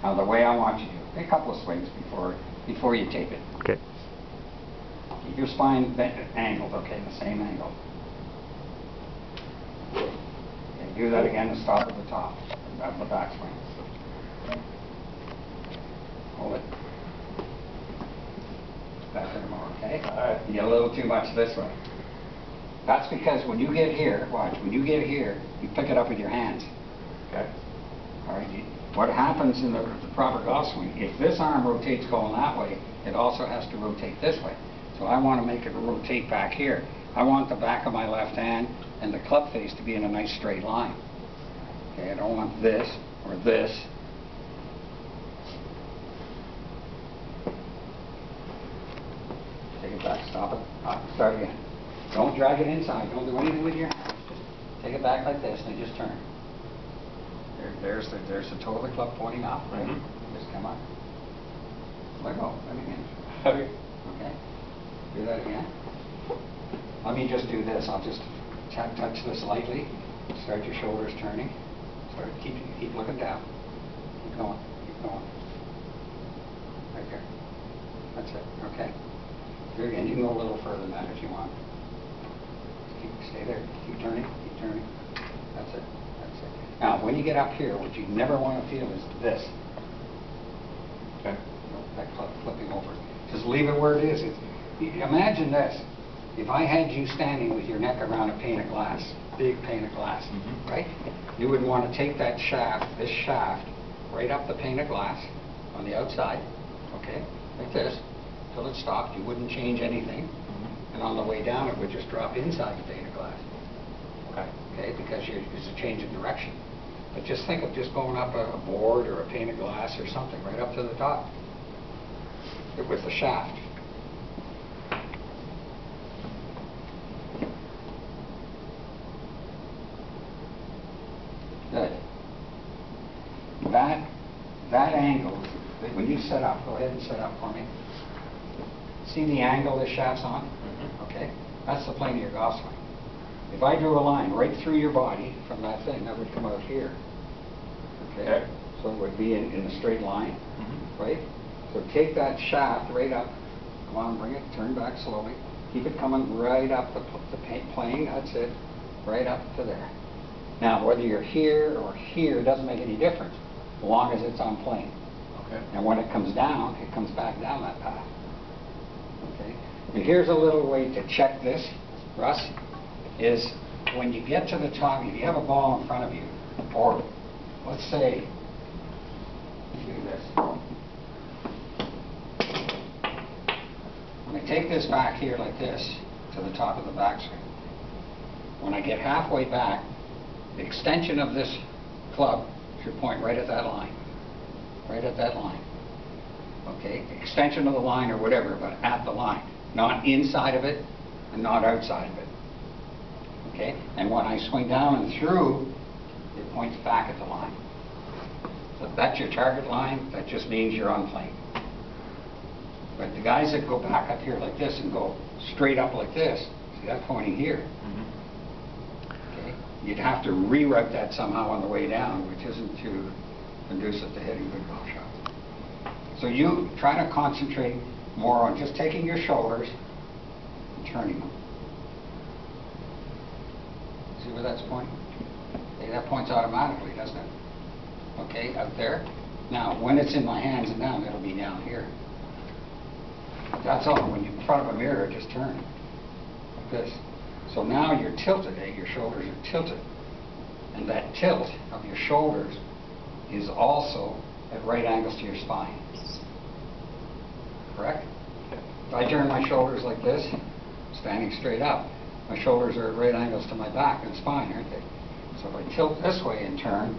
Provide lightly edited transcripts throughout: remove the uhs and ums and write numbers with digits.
Now the way I want you to do, a couple of swings before you tape it. Okay. Keep your spine angled, okay, the same angle. Okay, do that again and stop at the top of the backswing. Hold it. Back there more, okay? All right. You get a little too much this way. That's because when you get here, watch, when you get here, you pick it up with your hands. Okay. All right. What happens in the proper golf swing, if this arm rotates going that way, it also has to rotate this way. So I want to make it rotate back here. I want the back of my left hand and the club face to be in a nice straight line. Okay, I don't want this or this. Take it back, stop it, start again. Don't drag it inside, don't do anything with your hands. Just take it back like this and just turn. There's the toe of the club pointing up, right? Just come up. Let go, let me in. Okay. Okay. Do that again. Let me just do this. I'll just touch this lightly. Start your shoulders turning. Keep looking down. Keep going. Keep going. Right there. That's it. Okay. Do it again. You can go a little further than that if you want. Stay there. Keep turning. Keep turning. That's it. That's it. Now, when you get up here, what you never want to feel is this. Okay. That club flipping over. Just leave it where it is. Imagine this. If I had you standing with your neck around a pane of glass, big pane of glass, right? You would want to take that shaft, this shaft, right up the pane of glass on the outside, okay, like this, till it stopped. You wouldn't change anything. And on the way down, it would just drop inside the pane of glass. Okay. Okay, because it's a change of direction. But just think of just going up a board or a pane of glass or something right up to the top with the shaft. Good. That angle, when you set up, go ahead and set up for me. See the angle this shaft's on? Okay. That's the plane of your golf swing. If I drew a line right through your body from that thing, that would come out here. Okay? So it would be in a straight line, right? So take that shaft right up. Come on, bring it, turn back slowly. Keep it coming right up the plane, that's it. Right up to there. Now, whether you're here or here doesn't make any difference, as long as it's on plane. Okay. And when it comes down, it comes back down that path. Okay? And here's a little way to check this, Russ, is when you get to the top, if you have a ball in front of you, or let's say, do this. When I take this back here like this, to the top of the backswing, when I get halfway back, the extension of this club should point right at that line. Right at that line. Okay? Extension of the line or whatever, but at the line. Not inside of it and not outside of it. Okay? And when I swing down and through, it points back at the line. So that's your target line. That just means you're on plane. But the guys that go back up here like this and go straight up like this, see that pointing here. Okay? You'd have to reroute that somehow on the way down, which isn't too conducive to hitting good golf shots. So you try to concentrate more on just taking your shoulders and turning them. See where that's pointing? Okay, that points automatically, doesn't it? Okay, out there. Now, when it's in my hands and down, it'll be down here. That's all. When you're in front of a mirror, just turn like this. So now you're tilted, your shoulders are tilted. And that tilt of your shoulders is also at right angles to your spine. Correct? If I turn my shoulders like this, standing straight up, my shoulders are at right angles to my back and spine, aren't they? So if I tilt this way and turn,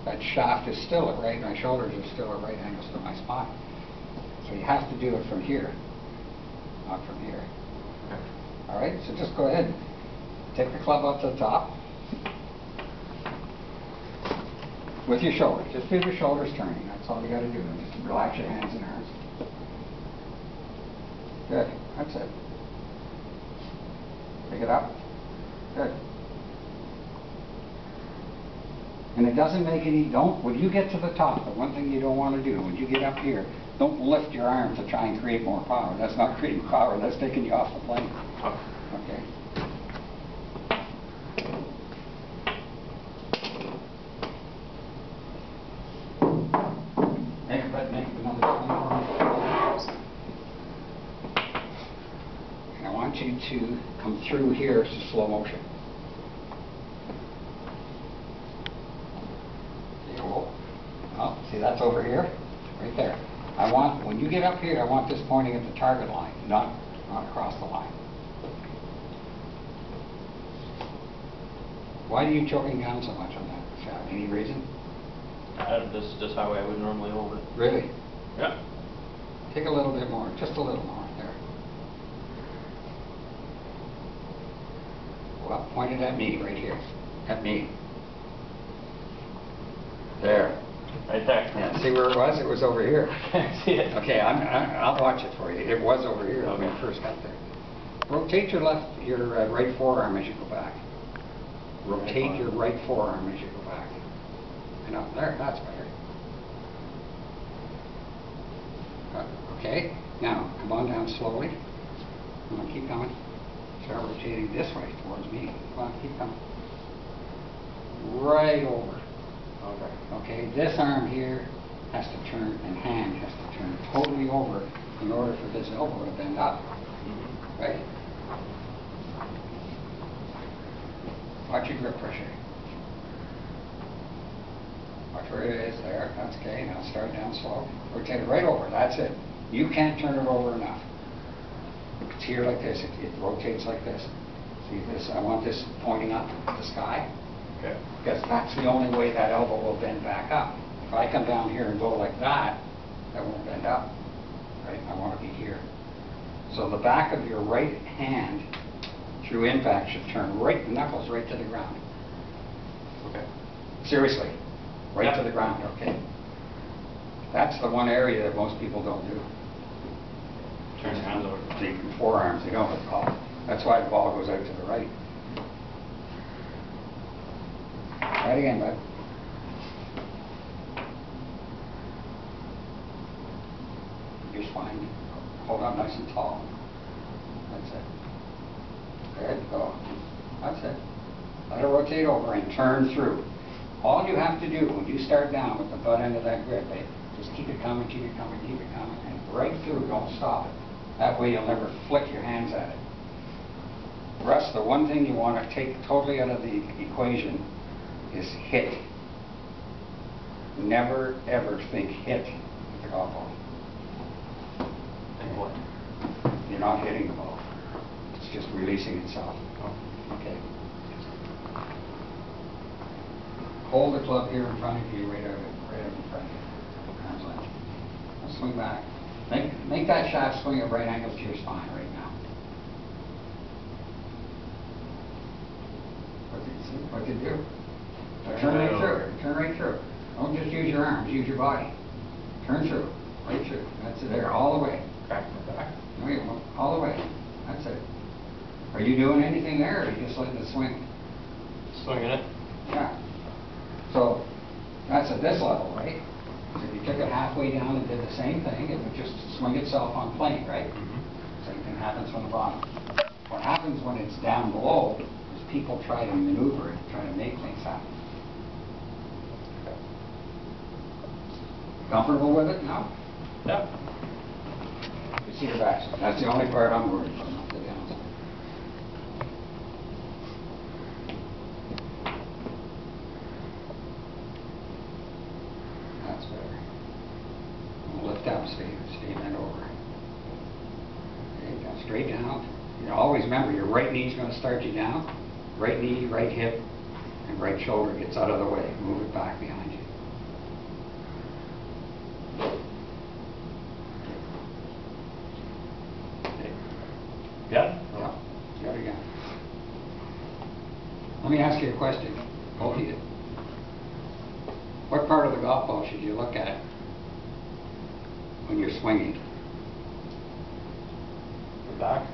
that shaft is still at right, my shoulders are still at right angles to my spine. So you have to do it from here, not from here. Okay. All right, so just go ahead, take the club up to the top with your shoulders. Just feel your shoulders turning. That's all you got to do. Just relax your hands and arms. Good. That's it. Pick it up. Good. And it doesn't make any, when you get to the top, the one thing you don't want to do, when you get up here, don't lift your arm to try and create more power. That's not creating power, that's taking you off the plane. Okay? Make another 24. And I want you to come through here to slow motion. Oh, see, that's over here, right there. I want, when you get up here, I want this pointing at the target line, not across the line. Why are you choking down so much on that shaft? Any reason? This is just how I would normally hold it. Really? Yeah. Take a little bit more, just a little more, there. Well, point it at me, right here, at me. There. Right there. Yeah, see where it was? It was over here. I can't see it. Okay, I'll watch it for you. It was over here when we first got there. Rotate your right forearm as you go back. Rotate your right forearm as you go back. And up there, that's better. Okay, now come on down slowly. Come on, keep coming. Start rotating this way towards me. Come on, keep coming. Right over. Okay, this arm here has to turn and hand has to turn totally over in order for this elbow to bend up. Right? Watch your grip pressure. Watch where it is there. That's okay. Now start down slow. Rotate it right over. That's it. You can't turn it over enough. It's here like this. It rotates like this. See this? I want this pointing up at the sky. Okay. Because that's the only way that elbow will bend back up. If I come down here and go like that, that won't bend up. Right? I want to be here. So the back of your right hand through impact should turn right, the knuckles right to the ground. Okay. Seriously. Right to the ground, okay? That's the one area that most people don't do. Turn your hands over. The forearms, they don't. That's why the ball goes out to the right. Try it again, bud. Your spine. Hold up nice and tall. That's it. Good. Go. That's it. Let it rotate over and turn through. All you have to do when you start down with the butt end of that grip, just keep it coming, keep it coming, keep it coming, and right through. Don't stop it. That way you'll never flick your hands at it. Russ, the one thing you want to take totally out of the equation is hit. Never ever think hit with the golf ball. Think what? You're not hitting the ball. It's just releasing itself. Okay. Hold the club here in front of you, right out in front of you. Arm's length. Now swing back. Make that shaft swing at right angles to your spine right now. What did you do? Turn right through. Turn right through. Don't just use your arms, use your body. Turn through. Right through. That's it there. All the way. Crack my back. No, you won't. All the way. That's it. Are you doing anything there, or are you just letting it swing? Swinging it. Yeah. So that's at this level, right? So if you took it halfway down and did the same thing, it would just swing itself on plane, right? Same thing happens from the bottom. What happens when it's down below is people try to maneuver it, try to make things happen. Comfortable with it now? Yeah. You see the backside. That's the only part I'm worried about, not the downside. That's better. Lift up, stay bent over. Okay, down, straight down. You know, always remember, your right knee's going to start you down. Right knee, right hip, and right shoulder gets out of the way. Move it back behind you. Yeah? Yeah, got it again. Let me ask you a question, both of you. What part of the golf ball should you look at when you're swinging? The back?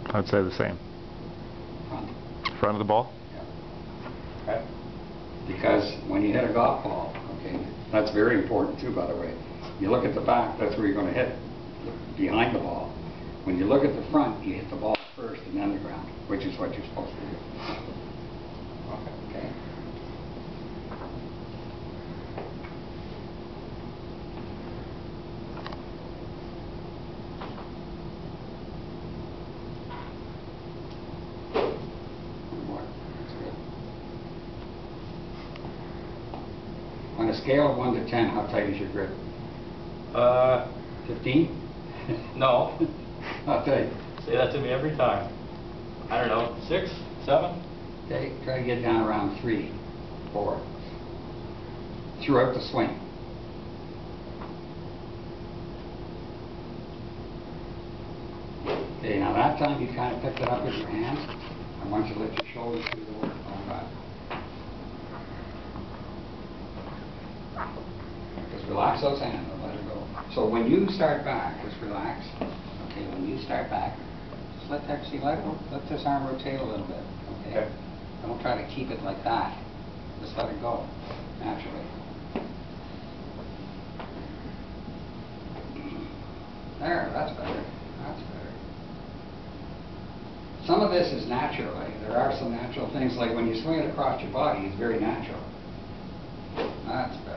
I'd say the same. Front? Front of the ball? Yeah. Okay. Because when you hit a golf ball, okay, that's very important too, by the way. You look at the back, that's where you're going to hit, behind the ball. When you look at the front, you hit the ball first and then the ground, which is what you're supposed to do. Okay? One more. That's good. On a scale of 1 to 10, how tight is your grip? 15? No. How tight? Say that to me every time. I don't know, 6, 7? Okay, try to get down around 3, 4 throughout the swing. Okay, now that time you kind of picked it up with your hands. I want you to let your shoulders do the work. Just relax those hands and let it go. So when you start back, just relax. Okay, when you start back, just let this arm rotate a little bit. Okay? Don't try to keep it like that. Just let it go naturally. There, that's better. That's better. Some of this is natural. There are some natural things, like when you swing it across your body, it's very natural. That's better.